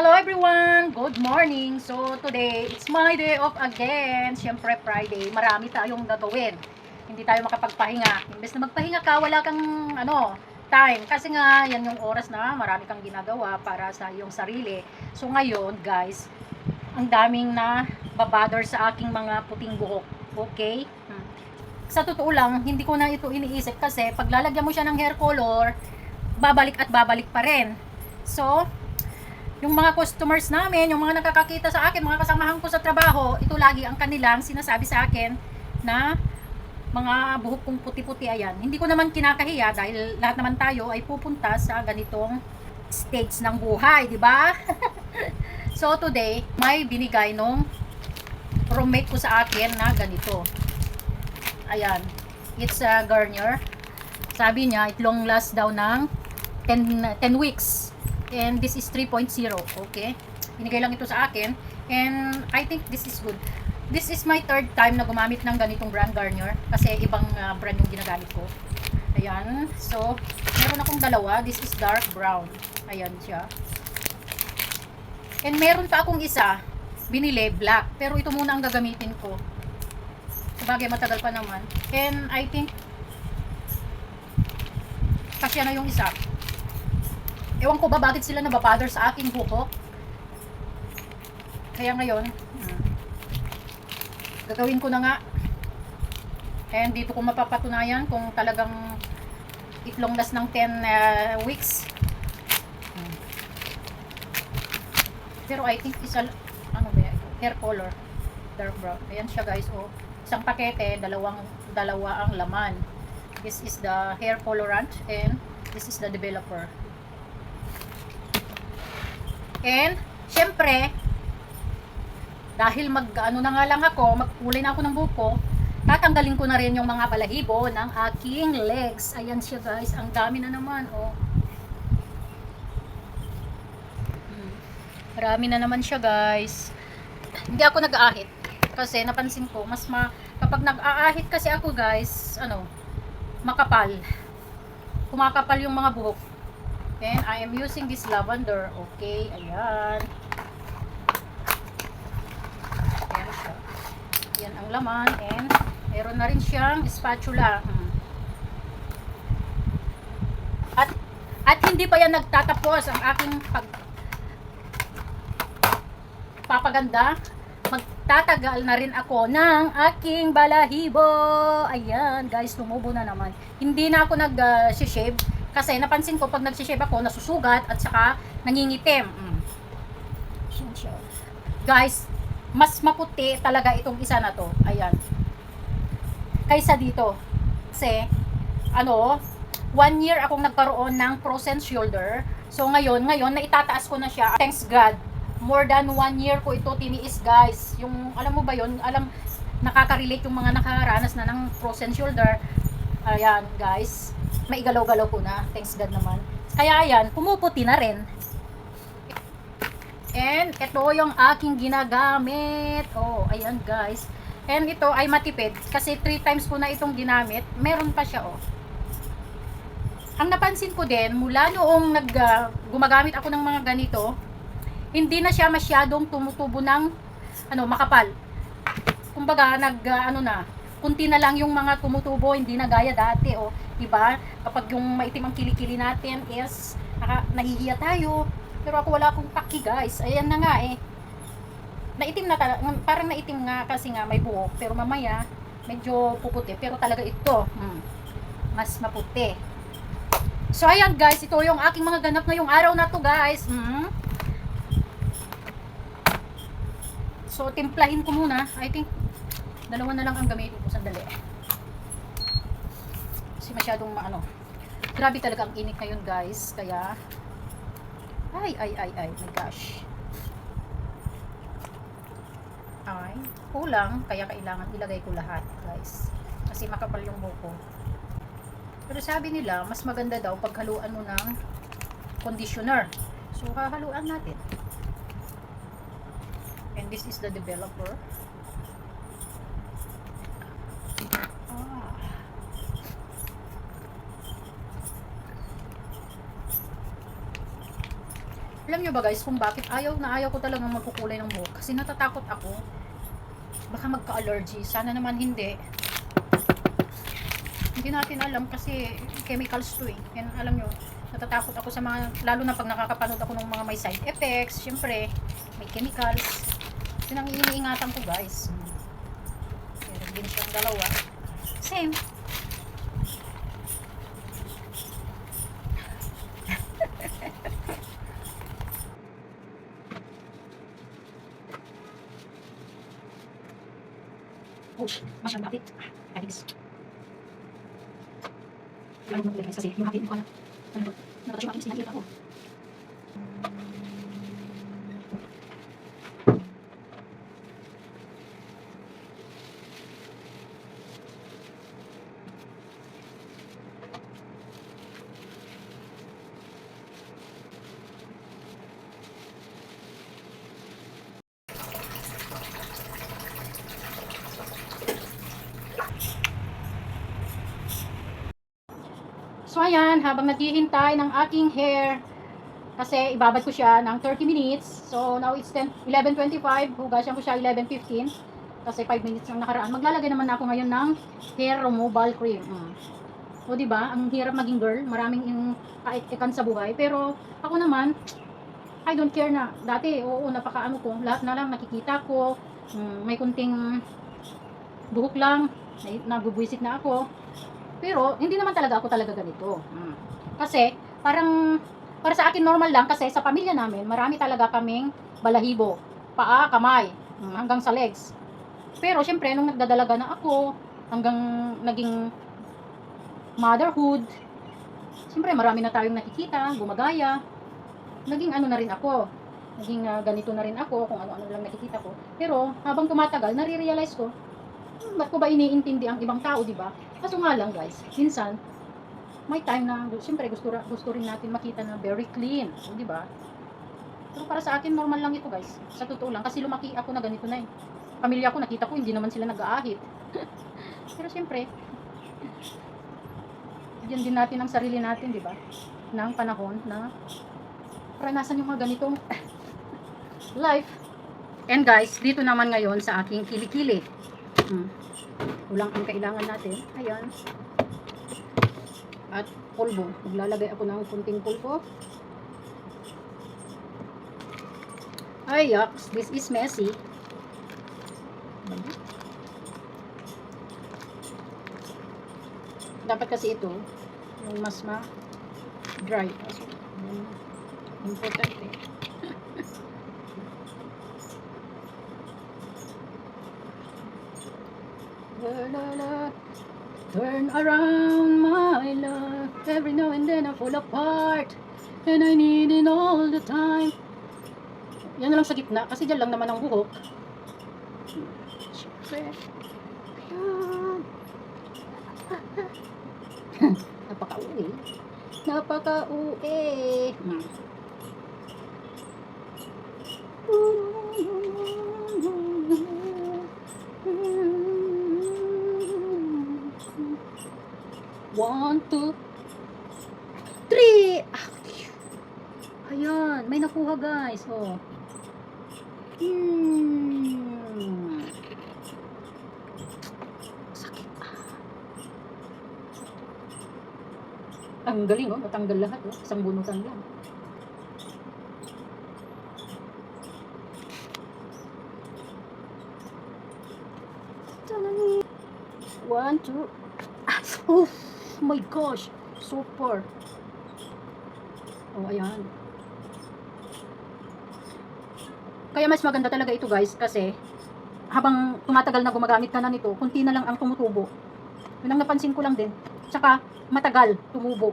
Hello everyone! Good morning! So today, it's my day off again. Siyempre Friday, marami tayong gagawin. Hindi tayo makapagpahinga. Imbes na magpahinga ka, wala kang time. Kasi nga, yan yung oras na marami kang ginagawa para sa iyong sarili. So ngayon guys, ang daming na babother sa aking mga puting buhok. Okay? Sa totoo lang, hindi ko na ito iniisip kasi pag lalagyan mo siya ng hair color, babalik at babalik pa rin. So, yung mga customers namin, yung mga nakakakita sa akin, mga kasamahan ko sa trabaho, ito lagi ang kanilang sinasabi sa akin na mga buhok kong puti-puti ayan. Hindi ko naman kinakahiya dahil lahat naman tayo ay pupunta sa ganitong stage ng buhay, di ba? So today, may binigay nung roommate ko sa akin na ganito. Ayan. It's a Garnier. Sabi niya, it long last daw ng 10 weeks. And this is 3.0. Okay. Binigay lang ito sa akin. And I think this is good. This is my third time na gumamit ng ganitong brand Garnier. Kasi ibang brand yung ginagamit ko. Ayan. So, meron akong dalawa. This is dark brown. Ayan siya. And meron pa akong isa. Binili, black. Pero ito muna ang gagamitin ko. Sabagay, matagal pa naman. And I think kasya na yung isa. Ewan ko ba bakit sila nababother sa aking buhok. Kaya ngayon, gagawin ko na nga. And dito ko mapapatunayan kung talagang itlong last ng 10 weeks. Pero I think isa, ano ba yan? Hair color. Dark brown. Ayan siya guys. Oh. Isang pakete, dalawa ang laman. This is the hair colorant and this is the developer. And, syempre, dahil mag-ano na nga lang ako, magkulay na ako ng buko, tatanggalin ko na rin yung mga balahibo ng aking legs. Ayan siya guys, ang dami na naman, oh. Marami na naman siya guys. Hindi ako nag-aahit. Kasi napansin ko, kapag nag-aahit kasi ako guys, makapal. Kumakapal yung mga buhok. And I am using this lavender. Okay, ayan. Ayan siya. Ayan ang laman. And meron na rin siyang spatula. At hindi pa yan nagtatapos ang aking papaganda. Magtatagal na rin ako ng aking balahibo. Ayan, guys, tumubo na naman. Hindi na ako nag-shave. Kasi napansin ko pag nagsishave ako, nasusugat at saka nangingitim. Guys, mas maputi talaga itong isa na to. Ayan. Kaysa dito. Kasi, 1 year akong nagkaroon ng frozen shoulder. So ngayon na itataas ko na siya. Thanks God. More than 1 year ko ito tiniis guys. Yung, alam mo ba yun? Nakaka-relate yung mga nakaranas na ng frozen shoulder. Ayan guys. Maigalaw-galaw ko na. Thanks God naman. Kaya ayan, pumuputi na rin. And ito yung aking ginagamit. Oh, ayan guys. And ito ay matipid. Kasi 3 times ko na itong ginamit. Meron pa siya, oh. Ang napansin ko din, mula noong gumagamit ako ng mga ganito, hindi na siya masyadong tumutubo ng makapal. Kumbaga, kunti na lang yung mga tumutubo, hindi na gaya dati, oh. Diba? Kapag yung maitim ang kilikili natin is nahihiya tayo. Pero ako wala akong paki guys. Ayan na nga eh. Naitim na parang naitim nga kasi nga may buhok. Pero mamaya, medyo puputi. Pero talaga ito, mas maputi. So ayan guys, ito yung aking mga ganap ngayong araw na to guys. So timplahin ko muna. I think, dalawa na lang ang gamitin ko. Sandali. Kasi masyadong grabe talaga ang init ngayon guys, kaya ay my gosh, ay kulang, kaya kailangan ilagay ko lahat guys, kasi makapal yung buko. Pero sabi nila mas maganda daw paghaluan mo ng conditioner, so hahaluan natin. And this is the developer. Alam nyo ba guys kung bakit ayaw na ayaw ko talagang magkukulay ng buhok? Kasi natatakot ako. Baka magka-allergy. Sana naman hindi. Hindi natin alam kasi chemicals to eh. And alam nyo, natatakot ako sa mga, lalo na pag nakakapanood ako ng mga may side effects. Syempre, may chemicals. Yun ang iniingatan ko guys. Meron din siyang dalawa. Same. Oh, masyang bakit? Ayos. Ano mo guys kasi yung hapit ko na. Ano ba? Nakatouch yung aking sinakita ko. So ayan, habang naghihintay ng aking hair, kasi ibabad ko siya ng 30 minutes. So now it's 11:25, hugasan ko siya 11:15. Kasi 5 minutes ang nakaraan. Maglalagay naman ako ngayon ng hair removal cream. O di ba? Ang hirap maging girl, maraming yung kaikikan sa buhay. Pero ako naman, I don't care na. Dati, oo, napakaano ko. Lahat na lang nakikita ko. May kunting buhok lang. Nagubwisit na ako. Pero, hindi naman talaga ako talaga ganito. Kasi, parang, para sa akin normal lang kasi sa pamilya namin, marami talaga kaming balahibo. Paa, kamay, hanggang sa legs. Pero, syempre, nung nagdadalaga na ako, hanggang naging motherhood, syempre, marami na tayong nakikita, gumagaya. Naging ano na rin ako. Naging ganito na rin ako, kung ano-ano lang nakikita ko. Pero, habang tumatagal, nare-realize ko, ba't ko ba iniintindi ang ibang tao, di ba? Kaso nga lang guys, minsan, may time na, siyempre gusto rin natin makita na very clean, di ba? Pero para sa akin, normal lang ito guys. Sa totoo lang, kasi lumaki ako na ganito na eh. Pamilya ko, nakita ko, hindi naman sila nag-aahit. Pero siyempre, bigyan din natin ang sarili natin, di ba? Ng panahon na paranasan yung mga ganitong life. And guys, dito naman ngayon sa aking kilikili. Ulang ang kailangan natin. Ayan. At pulbo. Maglalagay ako ng kunting pulbo. Ay, yucks. This is messy. Dapat kasi ito, yung mas ma-dry. So, importante. Turn around my love. Every now and then I fall apart, and I need it all the time. Yan na lang sa gitna kasi dyan lang naman ang buhok. Siyempre. Ayan. Napaka-uwi. Napaka-uwi. One, two, three. Ayan, may nakuha guys. Oh. Sakit. Ang galing oh, natanggal lahat oh. Isang bunutan lang. One, two. Oh my gosh, super. Oh, ayan. Kaya mas maganda talaga ito guys kasi habang tumatagal na gumagamit ka na nito, kunti na lang ang tumutubo. Yun ang napansin ko lang din. Tsaka matagal tumubo.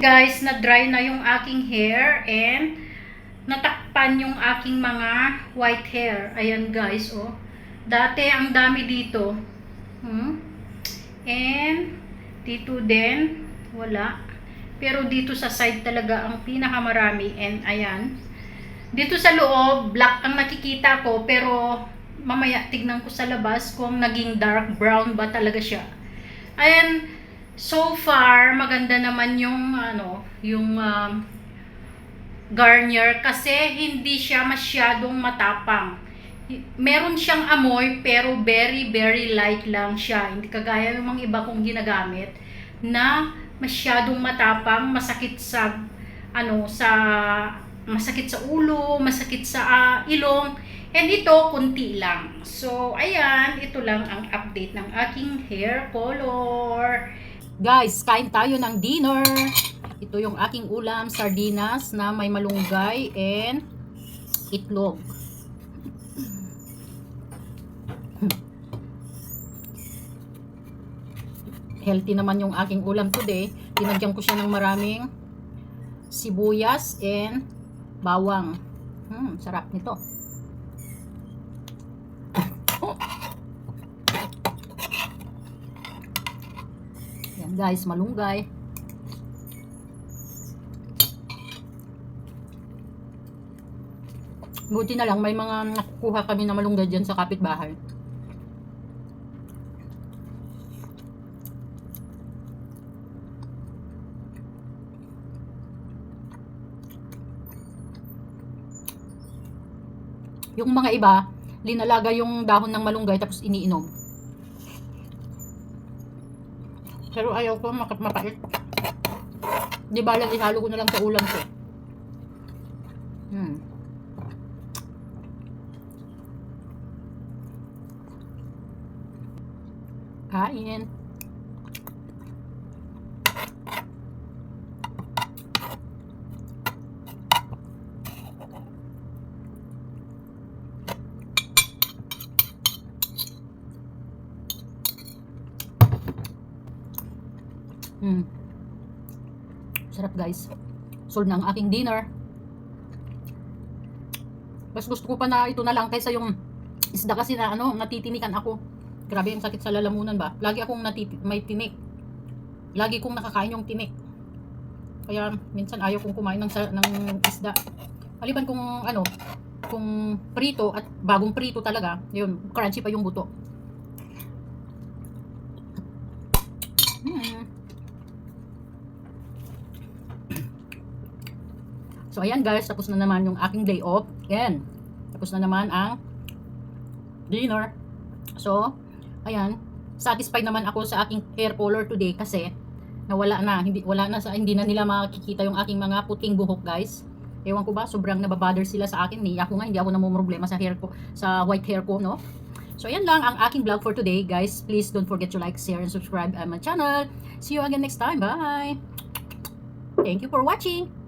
guys, na-dry na yung aking hair and natakpan yung aking mga white hair. Ayan guys, oh. Dati ang dami dito. And dito din, wala. Pero dito sa side talaga ang pinakamarami. And ayan. Dito sa loob, black ang nakikita ko. Pero mamaya tignan ko sa labas kung naging dark brown ba talaga siya. Ayan. So far, maganda naman yung Garnier kasi hindi siya masyadong matapang. Meron siyang amoy pero very very light lang siya. Hindi kagaya ng mga iba kong ginagamit na masyadong matapang, masakit sa masakit sa ulo, masakit sa ilong. And ito, kunti lang. So, ayan, ito lang ang update ng aking hair color. Guys, kain tayo ng dinner. Ito yung aking ulam, sardinas na may malunggay and itlog. Healthy naman yung aking ulam today. Tinagyan ko siya ng maraming sibuyas and bawang. Sarap nito. Yan guys, malunggay. Buti na lang may mga nakukuha kami na malunggay dyan sa kapitbahay. Yung mga iba, linalaga yung dahon ng malunggay tapos iniinom. Pero ayaw ko, mapait. Di ba lang ihalo ko na lang sa ulam ko. Kain. Sarap guys. Solve na ang aking dinner. Mas gusto ko pa na ito na lang kaysa yung isda kasi na natitinikan ako. Grabe yung sakit sa lalamunan ba. Lagi akong may tinik. Lagi kong nakakain yung tinik. Kaya minsan ayaw kong kumain ng isda. Maliban kung kung prito at bagong prito talaga, yun, crunchy pa yung buto. So ayan guys, tapos na naman yung aking day off. Yan. Tapos na naman ang dinner. So, ayan, satisfied naman ako sa aking hair color today kasi hindi na nila makikita yung aking mga puting buhok guys. Ewan ko ba, sobrang nababother sila sa akin. Hindi ako namumroblema sa hair ko, sa white hair ko, no? So ayan lang ang aking vlog for today guys. Please don't forget to like, share, and subscribe on my channel. See you again next time. Bye! Thank you for watching!